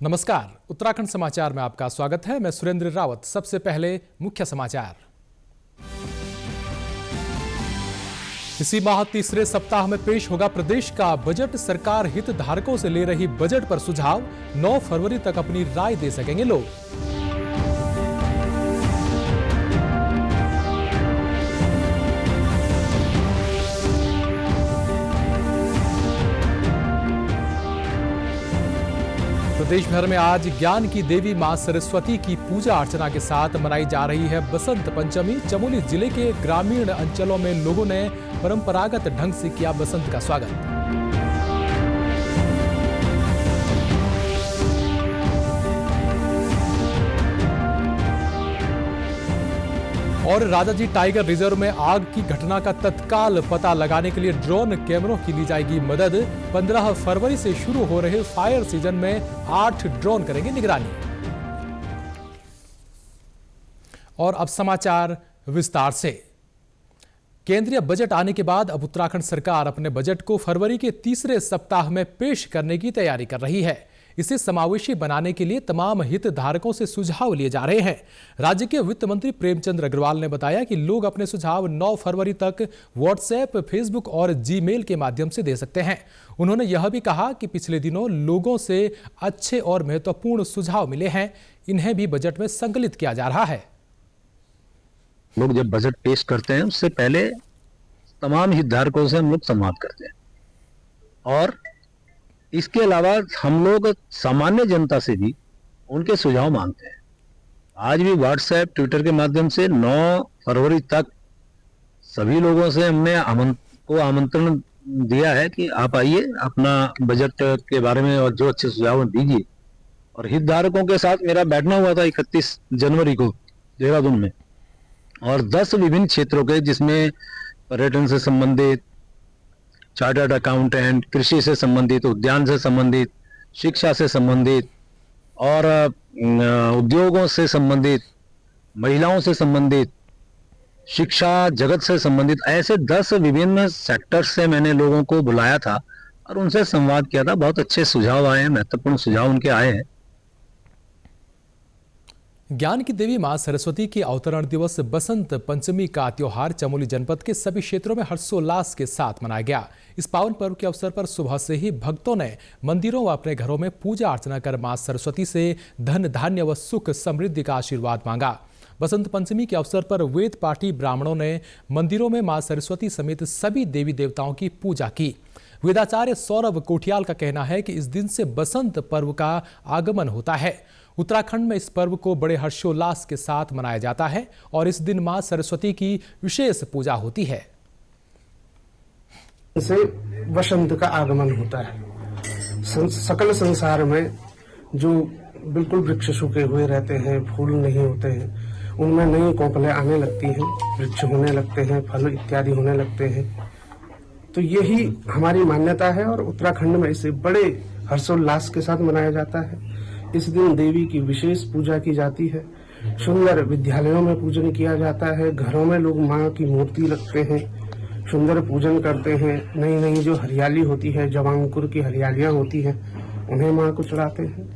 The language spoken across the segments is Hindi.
नमस्कार, उत्तराखंड समाचार में आपका स्वागत है। मैं सुरेंद्र रावत। सबसे पहले मुख्य समाचार। इसी माह तीसरे सप्ताह में पेश होगा प्रदेश का बजट। सरकार हितधारकों से ले रही बजट पर सुझाव। 9 फरवरी तक अपनी राय दे सकेंगे लोग। प्रदेश भर में आज ज्ञान की देवी मां सरस्वती की पूजा अर्चना के साथ मनाई जा रही है बसंत पंचमी। चमोली जिले के ग्रामीण अंचलों में लोगों ने परंपरागत ढंग से किया बसंत का स्वागत। और राजाजी टाइगर रिजर्व में आग की घटना का तत्काल पता लगाने के लिए ड्रोन कैमरों की ली जाएगी मदद। 15 फरवरी से शुरू हो रहे फायर सीजन में 8 ड्रोन करेंगे निगरानी। और अब समाचार विस्तार से। केंद्रीय बजट आने के बाद अब उत्तराखंड सरकार अपने बजट को फरवरी के तीसरे सप्ताह में पेश करने की तैयारी कर रही है। इसे समावेशी बनाने के लिए तमाम हितधारकों से सुझाव लिए जा रहे हैं। राज्य के वित्त मंत्री प्रेमचंद अग्रवाल ने बताया कि लोग अपने सुझाव 9 फरवरी तक व्हाट्सएप, फेसबुक और जीमेल के माध्यम से दे सकते हैं। उन्होंने यह भी कहा कि पिछले दिनों लोगों से अच्छे और महत्वपूर्ण सुझाव मिले हैं। इन्हें भी बजट में संकलित किया जा रहा है। लोग जब बजट पेश करते हैं उससे पहले तमाम हितधारकों से हम लोग संवाद करते हैं और इसके अलावा हम लोग सामान्य जनता से भी उनके सुझाव मांगते हैं। आज भी व्हाट्सएप, ट्विटर के माध्यम से 9 फरवरी तक सभी लोगों से हमने आमंत्रण दिया है कि आप आइए, अपना बजट के बारे में और जो अच्छे सुझाव दीजिए। और हितधारकों के साथ मेरा बैठना हुआ था 31 जनवरी को देहरादून में, और 10 विभिन्न क्षेत्रों के, जिसमें पर्यटन से संबंधित, चार्टर्ड अकाउंटेंट, कृषि से संबंधित, उद्यान से संबंधित, शिक्षा से संबंधित और उद्योगों से संबंधित, महिलाओं से संबंधित, शिक्षा जगत से संबंधित, ऐसे 10 विभिन्न सेक्टर्स से मैंने लोगों को बुलाया था और उनसे संवाद किया था। बहुत अच्छे सुझाव आए हैं, महत्वपूर्ण सुझाव उनके आए हैं। ज्ञान की देवी मां सरस्वती की अवतरण दिवस बसंत पंचमी का त्योहार चमोली जनपद के सभी क्षेत्रों में हर्षोल्लास के साथ मनाया गया। इस पावन पर्व के अवसर पर सुबह से ही भक्तों ने मंदिरों व अपने घरों में पूजा अर्चना कर मां सरस्वती से धन धान्य व सुख समृद्धि का आशीर्वाद मांगा। बसंत पंचमी के अवसर पर वेद पाठी ब्राह्मणों ने मंदिरों में मां सरस्वती समेत सभी देवी देवताओं की पूजा की। वेदाचार्य सौरभ कोठियाल का कहना है कि इस दिन से बसंत पर्व का आगमन होता है। उत्तराखंड में इस पर्व को बड़े हर्षोल्लास के साथ मनाया जाता है और इस दिन मां सरस्वती की विशेष पूजा होती है। इसे वसंत का आगमन होता है। सकल संसार में जो बिल्कुल वृक्ष सूखे हुए रहते हैं, फूल नहीं होते हैं, उनमें नई कोपलें आने लगती हैं, वृक्ष होने लगते हैं, फल इत्यादि होने लगते हैं। तो यही हमारी मान्यता है और उत्तराखंड में इसे बड़े हर्षोल्लास के साथ मनाया जाता है। इस दिन देवी की विशेष पूजा की जाती है। सुंदर विद्यालयों में पूजन किया जाता है। घरों में लोग माँ की मूर्ति रखते हैं, सुंदर पूजन करते हैं। नई नई जो हरियाली होती है, जवांकुर की हरियालियां होती हैं, उन्हें माँ को चढ़ाते हैं।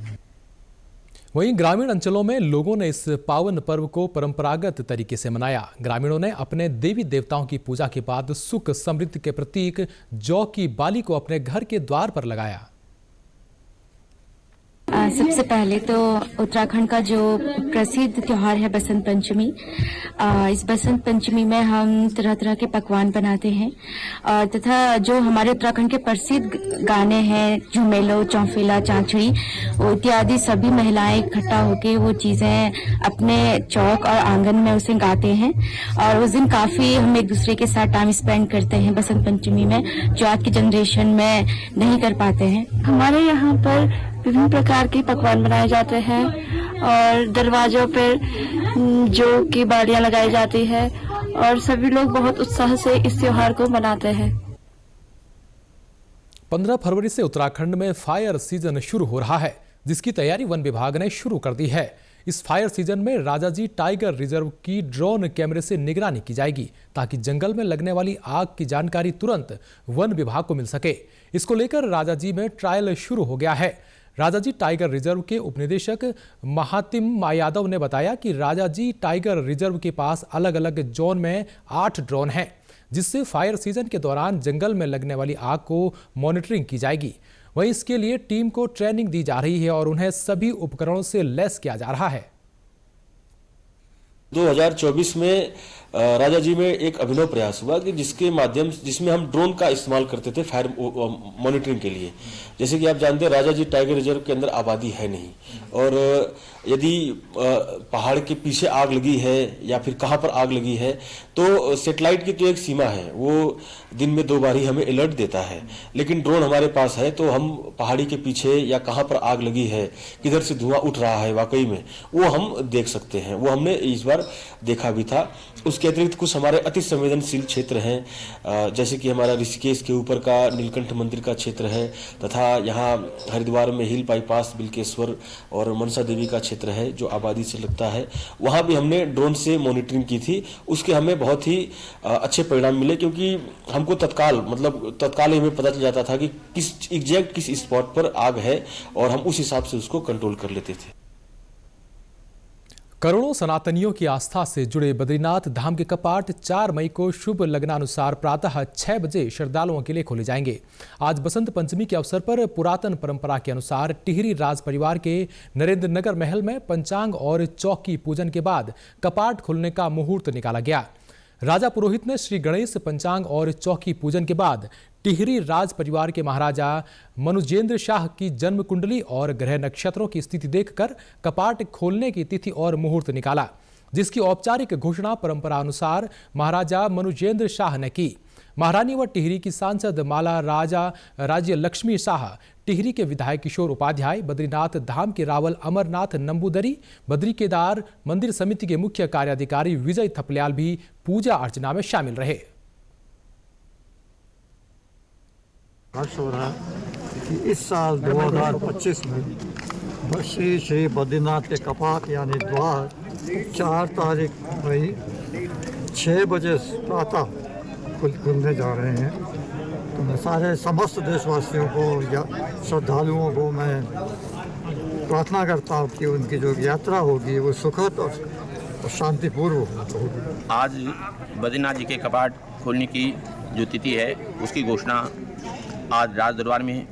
वहीं ग्रामीण अंचलों में लोगों ने इस पावन पर्व को परंपरागत तरीके से मनाया। ग्रामीणों ने अपने देवी देवताओं की पूजा के बाद सुख समृद्धि के प्रतीक जौ की बाली को अपने घर के द्वार पर लगाया। सबसे पहले तो उत्तराखंड का जो प्रसिद्ध त्योहार है बसंत पंचमी, इस बसंत पंचमी में हम तरह तरह के पकवान बनाते हैं तथा जो हमारे उत्तराखंड के प्रसिद्ध गाने हैं, झुमेलो, चौफेला, चांचड़ी इत्यादि, सभी महिलाएं इकट्ठा होके वो चीजें अपने चौक और आंगन में उसे गाते हैं और उस दिन काफी हम एक दूसरे के साथ टाइम स्पेंड करते हैं बसंत पंचमी में, जो आज की जनरेशन में नहीं कर पाते हैं। हमारे यहाँ पर विभिन्न प्रकार के पकवान बनाए जाते हैं और दरवाजों पर जो की बालियां लगाई जाती है और सभी लोग बहुत उत्साह से इस त्योहार को मनाते हैं। 15 फरवरी से उत्तराखंड में फायर सीजन शुरू हो रहा है, जिसकी तैयारी वन विभाग ने शुरू कर दी है। इस फायर सीजन में राजाजी टाइगर रिजर्व की ड्रोन कैमरे से निगरानी की जाएगी ताकि जंगल में लगने वाली आग की जानकारी तुरंत वन विभाग को मिल सके। इसको लेकर राजाजी में ट्रायल शुरू हो गया है। राजाजी टाइगर रिजर्व के उपनिदेशक महातिम यादव ने बताया कि राजाजी टाइगर रिजर्व के पास अलग अलग जोन में 8 ड्रोन हैं, जिससे फायर सीजन के दौरान जंगल में लगने वाली आग को मॉनिटरिंग की जाएगी। वहीं इसके लिए टीम को ट्रेनिंग दी जा रही है और उन्हें सभी उपकरणों से लैस किया जा रहा है। 2024 में राजाजी में एक अभिनव प्रयास हुआ कि जिसमें हम ड्रोन का इस्तेमाल करते थे फायर मॉनिटरिंग के लिए। जैसे कि आप जानते हैं राजाजी टाइगर रिजर्व के अंदर आबादी है नहीं, और यदि पहाड़ के पीछे आग लगी है या फिर कहाँ पर आग लगी है तो सेटेलाइट की तो एक सीमा है, वो दिन में 2 बार ही हमें अलर्ट देता है। लेकिन ड्रोन हमारे पास है तो हम पहाड़ी के पीछे या कहाँ पर आग लगी है, किधर से धुआं उठ रहा है वाकई में, वो हम देख सकते हैं। वो हमने इस बार देखा भी था। उसके अतिरिक्त कुछ हमारे अति संवेदनशील क्षेत्र हैं, जैसे कि हमारा ऋषिकेश के ऊपर का नीलकंठ मंदिर का क्षेत्र है, तथा यहाँ हरिद्वार में हिल बाईपास बिल्केश्वर और मनसा देवी का क्षेत्र है जो आबादी से लगता है। वहाँ भी हमने ड्रोन से मॉनिटरिंग की थी। उसके हमें बहुत ही अच्छे परिणाम मिले, क्योंकि हमको तत्काल ही हमें पता चल जाता था कि किस स्पॉट पर आग है और हम उस हिसाब से उसको कंट्रोल कर लेते थे। करोड़ों सनातनियों की आस्था से जुड़े बद्रीनाथ धाम के कपाट 4 मई को शुभ लग्नानुसार प्रातः 6 बजे श्रद्धालुओं के लिए खोले जाएंगे। आज बसंत पंचमी के अवसर पर पुरातन परंपरा के अनुसार टिहरी राज परिवार के नरेंद्र नगर महल में पंचांग और चौकी पूजन के बाद कपाट खुलने का मुहूर्त निकाला गया। राजा पुरोहित ने श्री गणेश पंचांग और चौकी पूजन के बाद टिहरी राज परिवार के महाराजा मनुजेंद्र शाह की जन्म कुंडली और ग्रह नक्षत्रों की स्थिति देखकर कपाट खोलने की तिथि और मुहूर्त निकाला, जिसकी औपचारिक घोषणा परंपरा अनुसार महाराजा मनुजेंद्र शाह ने की। महारानी व टिहरी की सांसद माला राजा राज्य लक्ष्मी शाह, टिहरी के विधायक किशोर उपाध्याय, बद्रीनाथ धाम के रावल अमरनाथ नंबूदरी, बद्री केदार मंदिर समिति के मुख्य कार्याधिकारी विजय थपलियाल भी पूजा अर्चना में शामिल रहे। हर्ष हो रहा है कि इस साल 2025 में श्री बद्रीनाथ के कपाट यानी द्वार 4 तारीख मई 6 बजे प्रातः खुलने जा रहे हैं। तो मैं सारे समस्त देशवासियों को या श्रद्धालुओं को मैं प्रार्थना करता हूँ कि उनकी जो यात्रा होगी वो सुखद और शांतिपूर्व होगी। आज बद्रीनाथ जी के कपाट खोलने की जो तिथि है उसकी घोषणा आज राज दरबार में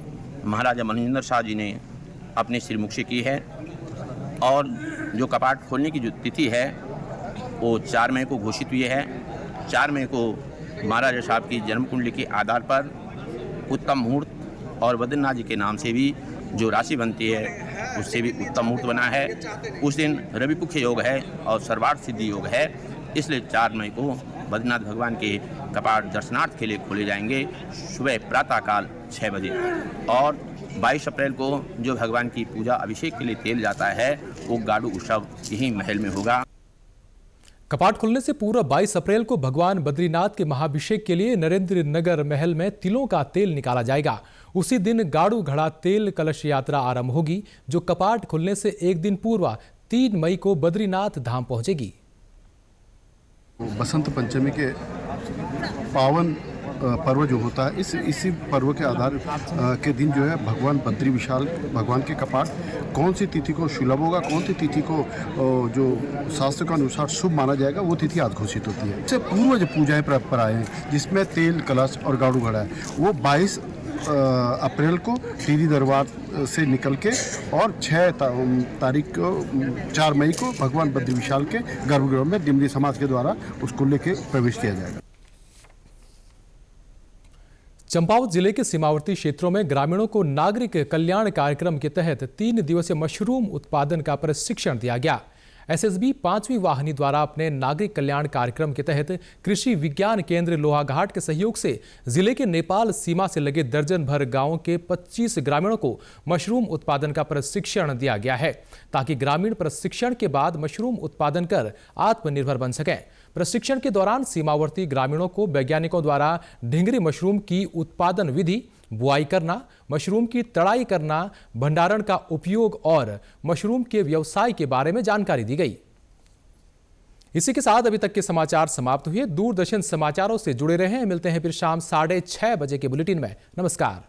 महाराजा मनोजेंद्र शाह जी ने अपने श्रीमुख से की है, और जो कपाट खोलने की जो तिथि है वो 4 मई को घोषित हुई है। 4 मई को महाराजा साहब की जन्म कुंडली के आधार पर उत्तम मुहूर्त और बद्रीनाथ जी के नाम से भी जो राशि बनती है उससे भी उत्तम मुहूर्त बना है। उस दिन रवि पुख्य योग है और सर्वार्थ सिद्धि योग है, इसलिए 4 मई को बद्रीनाथ भगवान के कपाट दर्शनार्थ के लिए खोले जाएंगे सुबह प्रातःकाल 6 बजे। और 22 अप्रैल को जो भगवान की पूजा अभिषेक के लिए तेल जाता है वो गाडू उत्सव यही महल में होगा। कपाट खुलने से पूर्व 22 अप्रैल को भगवान बद्रीनाथ के महाभिषेक के लिए नरेंद्र नगर महल में तिलों का तेल निकाला जाएगा। उसी दिन गाड़ू घड़ा तेल कलश यात्रा आरंभ होगी, जो कपाट खुलने से एक दिन पूर्व 3 मई को बद्रीनाथ धाम पहुंचेगी। बसंत पंचमी के पावन पर्व जो होता है इसी पर्व के आधार के दिन जो है भगवान बद्री विशाल भगवान के कपाट कौन सी तिथि को सुलभ होगा, कौन सी तिथि को जो शास्त्र के अनुसार शुभ माना जाएगा वो तिथि आज घोषित होती है। इससे पूर्व जो पूजाएं परंपराएं हैं जिसमें तेल कलश और गाड़ू घड़ा है वो 22 अप्रैल को टिहरी दरबार से निकल के और 6 तारीख को 4 मई को भगवान बद्री विशाल के गर्भगृह में डिमरी समाज के द्वारा उसको लेके प्रवेश किया जाएगा। चंपावत जिले के सीमावर्ती क्षेत्रों में ग्रामीणों को नागरिक कल्याण कार्यक्रम के तहत 3 दिवसीय मशरूम उत्पादन का प्रशिक्षण दिया गया। एसएसबी 5वीं वाहिनी द्वारा अपने नागरिक कल्याण कार्यक्रम के तहत कृषि विज्ञान केंद्र लोहाघाट के सहयोग से जिले के नेपाल सीमा से लगे दर्जन भर गांवों के 25 ग्रामीणों को मशरूम उत्पादन का प्रशिक्षण दिया गया है, ताकि ग्रामीण प्रशिक्षण के बाद मशरूम उत्पादन कर आत्मनिर्भर बन सकें। प्रशिक्षण के दौरान सीमावर्ती ग्रामीणों को वैज्ञानिकों द्वारा ढिंगरी मशरूम की उत्पादन विधि, बुआई करना, मशरूम की तड़ाई करना, भंडारण का उपयोग और मशरूम के व्यवसाय के बारे में जानकारी दी गई। इसी के साथ अभी तक के समाचार समाप्त हुए। दूरदर्शन समाचारों से जुड़े रहें। मिलते हैं फिर शाम 6:30 बजे के बुलेटिन में। नमस्कार।